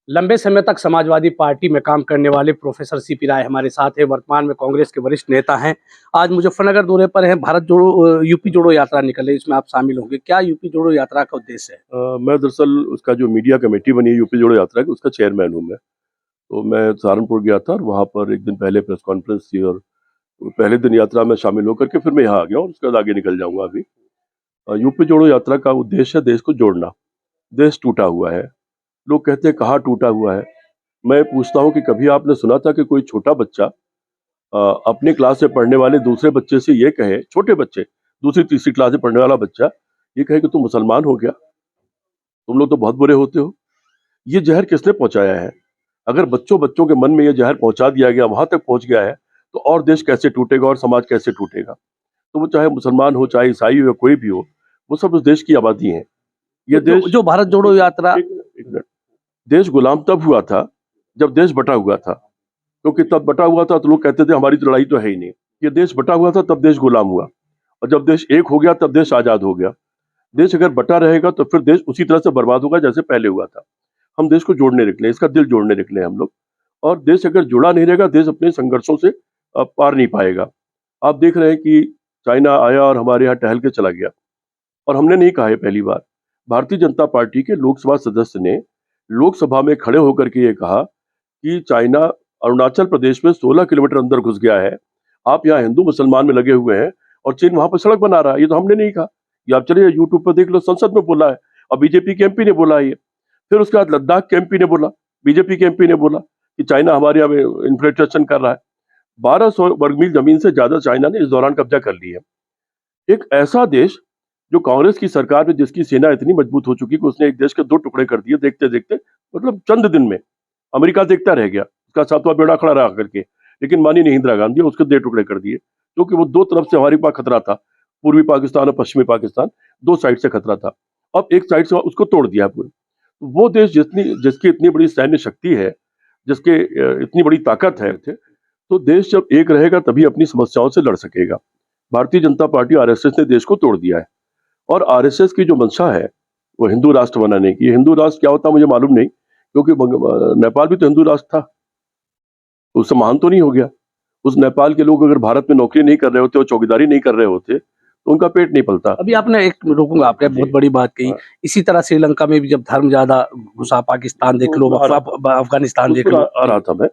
लंबे समय तक समाजवादी पार्टी में काम करने वाले प्रोफेसर सीपी राय हमारे साथ हैं। वर्तमान में कांग्रेस के वरिष्ठ नेता हैं। आज मुजफ्फरनगर दौरे पर हैं। भारत जोड़ो यूपी जोड़ो यात्रा निकल रही है, इसमें आप शामिल होंगे। क्या यूपी जोड़ो यात्रा का उद्देश्य है? मैं दरअसल उसका जो मीडिया कमेटी बनी है यूपी जोड़ो यात्रा की, उसका चेयरमैन हूँ मैं। तो मैं सहारनपुर गया था और वहाँ पर एक दिन पहले प्रेस कॉन्फ्रेंस थी और पहले दिन यात्रा में शामिल होकर के फिर मैं यहाँ आ गया और उसके बाद आगे निकल जाऊंगा अभी। यूपी जोड़ो यात्रा का उद्देश्य है देश को जोड़ना। देश टूटा हुआ है। लोग कहते हैं कहाँ टूटा हुआ है। मैं पूछता हूँ कि कभी आपने सुना था कि कोई छोटा बच्चा अपने क्लास में पढ़ने वाले दूसरे बच्चे से ये कहे, छोटे बच्चे, दूसरी तीसरी क्लास में पढ़ने वाला बच्चा ये कहे कि तुम मुसलमान हो गया, तुम लोग तो बहुत बुरे होते हो। ये जहर किसने पहुंचाया है? अगर बच्चों बच्चों के मन में ये जहर पहुंचा दिया गया, वहां तक पहुंच गया है, तो और देश कैसे टूटेगा और समाज कैसे टूटेगा? तो वो चाहे मुसलमान हो, चाहे ईसाई हो, या कोई भी हो, वो सब उस देश की आबादी है। ये जो, देश जो भारत जोड़ो यात्रा एक मिनट। देश गुलाम तब हुआ था जब देश बटा हुआ था, क्योंकि तब बटा हुआ था तो लोग कहते थे हमारी तो लड़ाई तो है ही नहीं। ये देश बटा हुआ था तब देश गुलाम हुआ, और जब देश एक हो गया तब देश आजाद हो गया। देश अगर बटा रहेगा तो फिर देश उसी तरह से बर्बाद होगा जैसे पहले हुआ था। हम देश को जोड़ने निकले, इसका दिल जोड़ने निकले हम लोग। और देश अगर जुड़ा नहीं रहेगा, देश अपने संघर्षों से पार नहीं पाएगा। आप देख रहे हैं कि चाइना आया और हमारे यहाँ टहल के चला गया, और हमने नहीं कहा है पहली बार। भारतीय जनता पार्टी के लोकसभा सदस्य ने लोकसभा में खड़े होकर के ये कहा कि चाइना अरुणाचल प्रदेश में 16 किलोमीटर अंदर घुस गया है, आप यहाँ हिंदू मुसलमान में लगे हुए हैं और चीन वहां पर सड़क बना रहा है। ये तो हमने नहीं कहा। ये आप चलिए यूट्यूब पर देख लो, संसद में बोला है, और बीजेपी के एमपी ने बोला है ये। फिर उसके बाद लद्दाख के एमपी ने बोला, बीजेपी के एमपी ने बोला कि चाइना हमारे यहाँ इन्फिल्ट्रेशन कर रहा है। 1200 वर्ग मील जमीन से ज्यादा चाइना ने इस दौरान कब्जा कर ली है। एक ऐसा देश जो कांग्रेस की सरकार में, जिसकी सेना इतनी मजबूत हो चुकी कि उसने एक देश के दो टुकड़े कर दिए देखते देखते, मतलब चंद दिन में। अमेरिका देखता रह गया, उसका सातवां बेड़ा खड़ा रहा करके, लेकिन मानी नहीं इंदिरा गांधी, उसके दो टुकड़े कर दिए, क्योंकि वो दो तरफ से हमारे पास खतरा था। पूर्वी पाकिस्तान और पश्चिमी पाकिस्तान, दो साइड से खतरा था। अब एक साइड से उसको तोड़ दिया पूरे। वो देश जिसकी इतनी बड़ी सैन्य शक्ति है, जिसके इतनी बड़ी ताकत है थे, तो देश जब एक रहेगा तभी अपनी समस्याओं से लड़ सकेगा। भारतीय जनता पार्टी आरएसएस ने देश को तोड़ दिया है, और आरएसएस की जो मंशा है वो हिंदू राष्ट्र बनाने की। हिंदू राष्ट्र क्या होता मुझे मालूम नहीं, क्योंकि नेपाल भी तो हिंदू राष्ट्र था, उससे महान तो नहीं हो गया। उस नेपाल के लोग अगर भारत में नौकरी नहीं कर रहे होते और चौकीदारी नहीं कर रहे होते तो उनका पेट नहीं पलता। अभी आपने एक रोकूंगा, आपने बहुत बड़ी बात कही। इसी तरह श्रीलंका में भी जब धर्म ज्यादा घुसा, पाकिस्तान देख लो, अफगानिस्तान देख लो। आ रहा था मैं।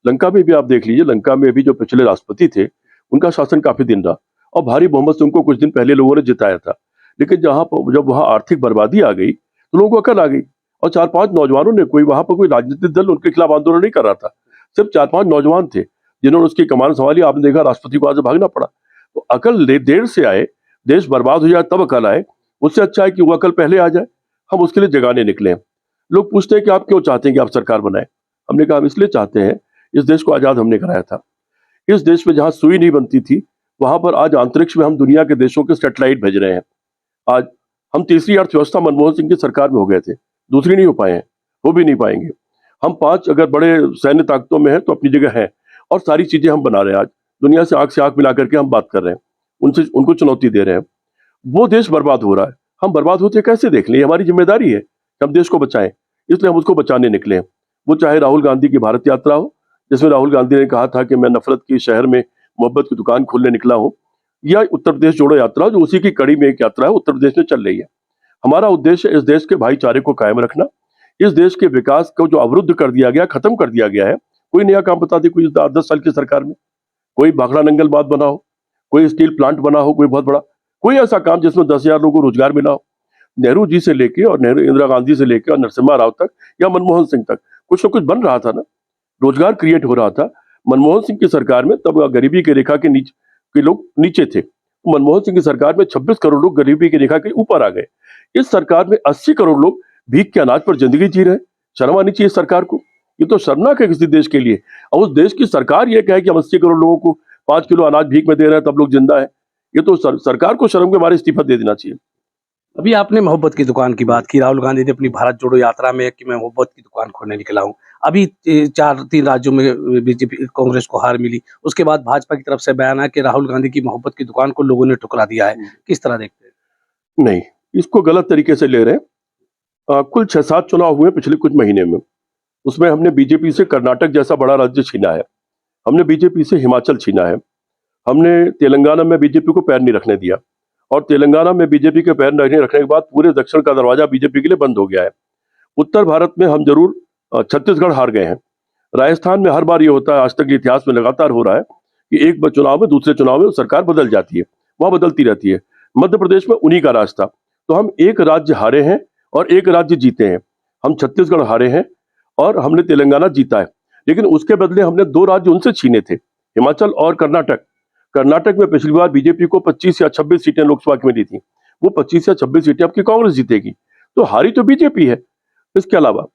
लंका में भी आप देख लीजिए, लंका में भी जो पिछले राष्ट्रपति थे उनका शासन काफी दिन रहा, और भारी बहुमत से उनको कुछ दिन पहले लोगों ने जिताया था। लेकिन जब वहां आर्थिक बर्बादी आ गई तो लोगों को अकल आ गई, और 4-5 नौजवानों ने, कोई वहां पर कोई राजनीतिक दल उनके खिलाफ आंदोलन नहीं कर रहा था, सिर्फ 4-5 नौजवान थे जिन्होंने उसकी कमान संभाली। आपने देखा राष्ट्रपति को आज भागना पड़ा। तो अकल देर से आए, देश बर्बाद हो जाए तब अकल आए, उससे अच्छा है कि वो अकल पहले आ जाए। हम उसके लिए जगाने निकले हैं। लोग पूछते हैं कि आप क्यों चाहते हैं कि आप सरकार बनाए? हमने कहा हम इसलिए चाहते हैं, इस देश को आजाद हमने कराया था। इस देश में जहां सुई नहीं बनती थी, वहां पर आज अंतरिक्ष में हम दुनिया के देशों के सैटेलाइट भेज रहे हैं। आज हम तीसरी अर्थव्यवस्था मनमोहन सिंह की सरकार में हो गए थे, दूसरी नहीं हो पाए हैं, हो भी नहीं पाएंगे। हम 5 अगर बड़े सैन्य ताकतों में हैं तो अपनी जगह है, और सारी चीजें हम बना रहे हैं। आज दुनिया से आंख मिला करके हम बात कर रहे हैं, उनसे उनको चुनौती दे रहे हैं। वो देश बर्बाद हो रहा है, हम बर्बाद होते कैसे देख लें? हमारी जिम्मेदारी है कि हम देश को बचाएं, इसलिए हम उसको बचाने निकले हैं। वो चाहे राहुल गांधी की भारत यात्रा हो, जिसमें राहुल गांधी ने कहा था कि मैं नफरत की शहर में मोहब्बत की दुकान खोलने निकला हूं, या उत्तर प्रदेश जोड़ो यात्रा जो उसी की कड़ी में एक यात्रा है, उत्तर प्रदेश में चल रही है। हमारा उद्देश्य इस देश के भाईचारे को कायम रखना, इस देश के विकास को जो अवरुद्ध कर दिया गया, खत्म कर दिया गया है। कोई नया काम बता दे कोई 10 साल की सरकार में, कोई भाखड़ा नंगल बात बना हो, कोई स्टील प्लांट बना हो, कोई बहुत बड़ा, कोई ऐसा काम जिसमें 10,000 लोगों को रोजगार मिला हो। नेहरू जी से लेके और नेहरू इंदिरा गांधी से लेके और नरसिम्हा राव तक या मनमोहन सिंह तक कुछ ना कुछ बन रहा था ना, रोजगार क्रिएट हो रहा था। मनमोहन सिंह की सरकार में तब गरीबी की रेखा के नीचे के लोग नीचे थे, मनमोहन सिंह की सरकार में 26 करोड़ लोग गरीबी की रेखा के ऊपर आ गए। इस सरकार में 80 करोड़ लोग भीख के अनाज पर जिंदगी जी रहे हैं। शर्म आनी चाहिए सरकार को, ये तो शर्मनाक है किसी देश के लिए। और उस देश की सरकार ये कहे कि हम 80 करोड़ लोगों को 5 किलो अनाज भीख में दे रहे हैं तब लोग जिंदा है। ये तो सरकार को शर्म के मारे इस्तीफा दे देना चाहिए। अभी आपने मोहब्बत की दुकान की बात की। राहुल गांधी ने अपनी भारत जोड़ो यात्रा में कि मैं मोहब्बत की दुकान खोलने निकला हूं। अभी 4-3 राज्यों में बीजेपी कांग्रेस को हार मिली, उसके बाद भाजपा की तरफ से बयान आया कि राहुल गांधी की मोहब्बत की दुकान को लोगों ने ठुकरा दिया है। किस तरह देखते हैं? नहीं, इसको गलत तरीके से ले रहे हैं। कुल 6-7 चुनाव हुए पिछले कुछ महीने में। उसमें हमने बीजेपी से कर्नाटक जैसा बड़ा राज्य छीना है, हमने बीजेपी से हिमाचल छीना है, हमने तेलंगाना में बीजेपी को पैर नहीं रखने दिया, और तेलंगाना में बीजेपी के पैर नहीं रखने के बाद पूरे दक्षिण का दरवाजा बीजेपी के लिए बंद हो गया है। उत्तर भारत में हम जरूर छत्तीसगढ़ हार गए हैं। राजस्थान में हर बार ये होता है, आज तक इतिहास में लगातार हो रहा है कि एक चुनाव में दूसरे चुनाव में सरकार बदल जाती है, वहां बदलती रहती है। मध्य प्रदेश में उन्हीं का राज था, तो हम एक राज्य हारे हैं और एक राज्य जीते हैं। हम छत्तीसगढ़ हारे हैं और हमने तेलंगाना जीता है, लेकिन उसके बदले हमने 2 राज्य उनसे छीने थे, हिमाचल और कर्नाटक। कर्नाटक में पिछली बार बीजेपी को 25 या 26 सीटें लोकसभा की मिली थी, वो 25 या 26 सीटें आपकी कांग्रेस जीतेगी, तो हारी तो बीजेपी है। इसके अलावा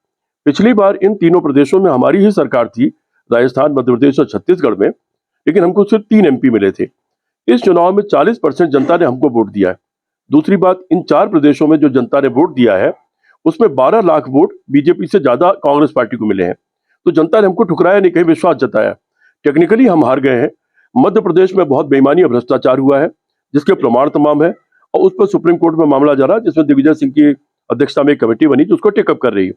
पिछली बार इन तीनों प्रदेशों में हमारी ही सरकार थी, राजस्थान, मध्य प्रदेश और छत्तीसगढ़ में, लेकिन हमको सिर्फ 3 एमपी मिले थे। इस चुनाव में 40% जनता ने हमको वोट दिया है। दूसरी बात, इन 4 प्रदेशों में जो जनता ने वोट दिया है उसमें 12 लाख वोट बीजेपी से ज्यादा कांग्रेस पार्टी को मिले हैं, तो जनता ने हमको ठुकराया नहीं, कहीं विश्वास जताया। टेक्निकली हम हार गए हैं। मध्य प्रदेश में बहुत बेईमानी और भ्रष्टाचार हुआ है, जिसके प्रमाण तमाम है, और उस पर सुप्रीम कोर्ट में मामला जा रहा है, जिसमें दिग्विजय सिंह की अध्यक्षता में एक कमेटी बनी जो उसको टेकअप कर रही है,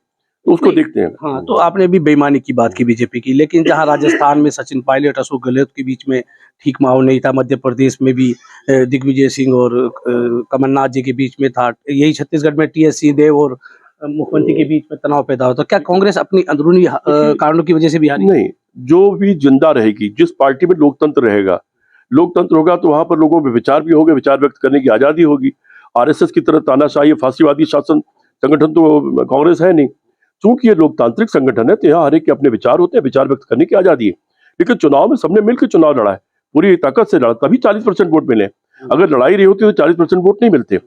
तो उसको देखते हैं। हाँ, तो आपने भी बेईमानी की बात की बीजेपी की, लेकिन जहां राजस्थान में सचिन पायलट, अशोक गहलोत के बीच में ठीक माहौल नहीं था, मध्य प्रदेश में भी दिग्विजय सिंह और कमलनाथ जी के बीच में था, यही छत्तीसगढ़ में टीएस सिंहदेव और मुख्यमंत्री के बीच में तनाव पैदा होता, क्या कांग्रेस अपनी अंदरूनी कारणों की वजह से भी हारी? नहीं, जो भी जिंदा रहेगी, जिस पार्टी में लोकतंत्र रहेगा, लोकतंत्र होगा तो वहां पर लोगों में विचार भी होंगे, विचार व्यक्त करने की आजादी होगी। आरएसएस की तरह तानाशाही, फांसीवादी शासन संगठन तो कांग्रेस है नहीं। चूंकि ये लोकतांत्रिक संगठन है, तो यहाँ हर एक के अपने विचार होते हैं, विचार व्यक्त करने की आजादी है। लेकिन चुनाव में सबने मिलकर चुनाव लड़ा है, पूरी ताकत से लड़ा, तभी 40% वोट मिले। अगर लड़ाई रही होती तो 40% वोट नहीं मिलते,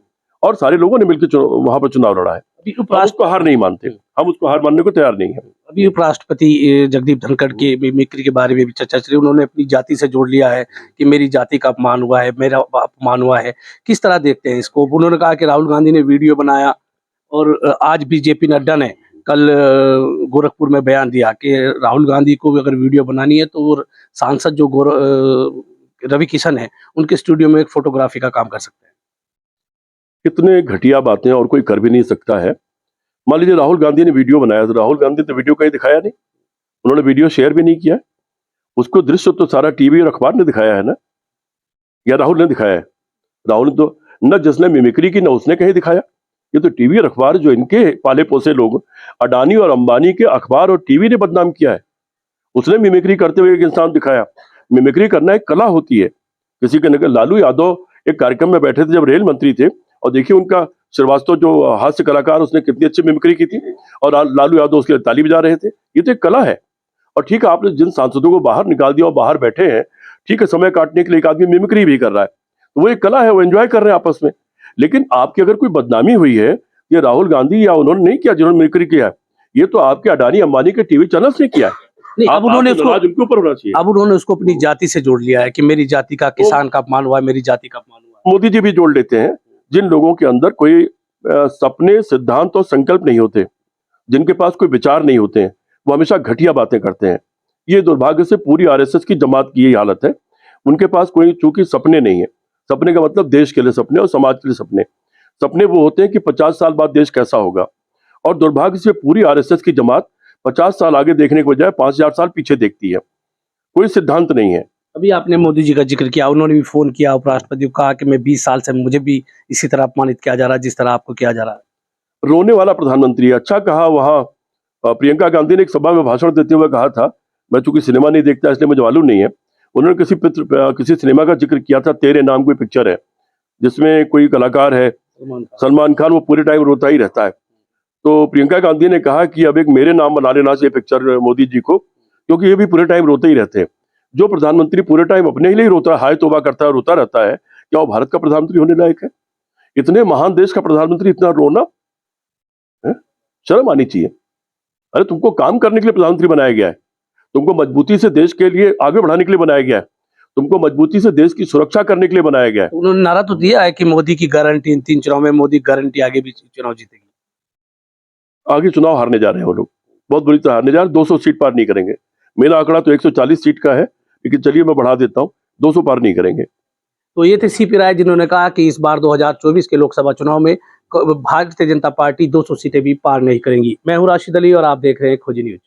और सारे लोगों ने मिलकर वहां पर चुनाव लड़ा है। हम उसको हार नहीं मानते, हम उसको हार मानने को तैयार नहीं है। अभी उपराष्ट्रपति जगदीप धनखड़ की मिमिक्री के बारे में भी चर्चा चल रही है, उन्होंने अपनी जाति से जोड़ लिया है कि मेरी जाति का अपमान हुआ है, मेरा अपमान हुआ है। किस तरह देखते हैं इसको? उन्होंने कहा कि राहुल गांधी ने वीडियो बनाया, और आज भी जेपी नड्डा ने कल गोरखपुर में बयान दिया कि राहुल गांधी को भी अगर वीडियो बनानी है तो वो सांसद जो रवि किशन है उनके स्टूडियो में एक फोटोग्राफी का काम कर सकते हैं। कितने घटिया बातें और कोई कर भी नहीं सकता है। मान लीजिए राहुल गांधी ने वीडियो बनाया, तो राहुल गांधी ने वीडियो कहीं दिखाया नहीं, उन्होंने वीडियो शेयर भी नहीं किया। उसको दृश्य तो सारा टीवी और अखबार ने दिखाया है ना, या राहुल ने दिखाया है? राहुल ने तो न जिसने मिमिक्री की न उसने कहीं दिखाया। ये तो टीवी और अखबार, जो इनके पाले पोसे लोग, अडानी और अंबानी के अखबार और टीवी ने बदनाम किया है। उसने मिमिक्री करते हुए एक इंसान दिखाया। मिमिक्री करना एक कला होती है। किसी के लालू यादव एक कार्यक्रम में बैठे थे जब रेल मंत्री थे, और देखिए उनका श्रीवास्तव जो हास्य कलाकार, उसने कितनी अच्छी मिमिक्री की थी, और लालू यादव उसके लिए ताली बजा रहे थे। ये तो एक कला है। और ठीक है, आपने जिन सांसदों को बाहर निकाल दिया और बाहर बैठे हैं, ठीक है, समय काटने के लिए एक आदमी मिमिक्री भी कर रहा है, तो वो एक कला है, वो एंजॉय कर रहे हैं आपस में। लेकिन आपकी अगर कोई बदनामी हुई है, ये राहुल गांधी या उन्होंने नहीं किया जिन्होंने मिमिक्री किया है, ये तो आपके अडानी अंबानी के टीवी चैनल्स ने किया है। नहीं, अब उन्होंने उनके ऊपर होना चाहिए। अब उन्होंने उसको अपनी जाति से जोड़ लिया है कि मेरी जाति का किसान का अपमान हुआ है, मेरी जाति का अपमान हुआ है। मोदी जी भी जोड़ लेते हैं। जिन लोगों के अंदर कोई सपने, सिद्धांत और संकल्प नहीं होते, जिनके पास कोई विचार नहीं होते हैं, वो हमेशा घटिया बातें करते हैं। ये दुर्भाग्य से पूरी आरएसएस की जमात की यही हालत है। उनके पास कोई चूंकि सपने नहीं है। सपने का मतलब देश के लिए सपने और समाज के लिए सपने। सपने वो होते हैं कि 50 साल बाद देश कैसा होगा, और दुर्भाग्य से पूरी आरएसएस की जमात 50 साल आगे देखने के बजाय 5000 साल पीछे देखती है। कोई सिद्धांत नहीं है। अभी आपने मोदी जी का जिक्र किया, उन्होंने भी फोन किया उपराष्ट्रपति को, कहा कि मैं 20 साल से मुझे भी इसी तरह अपमानित किया जा रहा है जिस तरह आपको किया जा रहा है। रोने वाला प्रधानमंत्री है। अच्छा कहा, वहां प्रियंका गांधी ने एक सभा में भाषण देते हुए कहा था, मैं चूंकि सिनेमा नहीं देखता इसलिए मुझे मालूम नहीं है, उन्होंने किसी सिनेमा का जिक्र किया था, तेरे नाम कोई पिक्चर है, जिसमें कोई कलाकार है सलमान खान, वो पूरे टाइम रोता ही रहता है। तो प्रियंका गांधी ने कहा कि अब एक मेरे नाम बना लेना चाहिए पिक्चर मोदी जी को, क्योंकि ये भी पूरे टाइम रोते ही रहते हैं। जो प्रधानमंत्री पूरे टाइम अपने ही लिए रोता है, हाय तौबा करता है, रोता रहता है, क्या वो भारत का प्रधानमंत्री होने लायक है? इतने महान देश का प्रधानमंत्री इतना रोना है? शर्म आनी चाहिए। अरे तुमको काम करने के लिए प्रधानमंत्री बनाया गया है, तुमको मजबूती से देश के लिए आगे बढ़ाने के लिए बनाया गया है, तुमको मजबूती से देश की सुरक्षा करने के लिए बनाया गया है। उन्होंने नारा तो दिया है कि मोदी की गारंटी, इन 3 चुनाव में मोदी गारंटी आगे भी चुनाव जीतेगी। आगे चुनाव हारने जा रहे हैं वो लोग, बहुत बुरी तरह हारने जा रहे हैं। 200 सीट पार नहीं करेंगे। मेरा आंकड़ा तो 140 सीट का है, लेकिन चलिए मैं बढ़ा देता हूँ, 200 पार नहीं करेंगे। तो ये थे सीपी राय, जिन्होंने कहा कि इस बार 2024 के लोकसभा चुनाव में भारतीय जनता पार्टी 200 सीटें भी पार नहीं करेंगी। मैं हूं राशिद अली और आप देख रहे हैं खोजी न्यूज।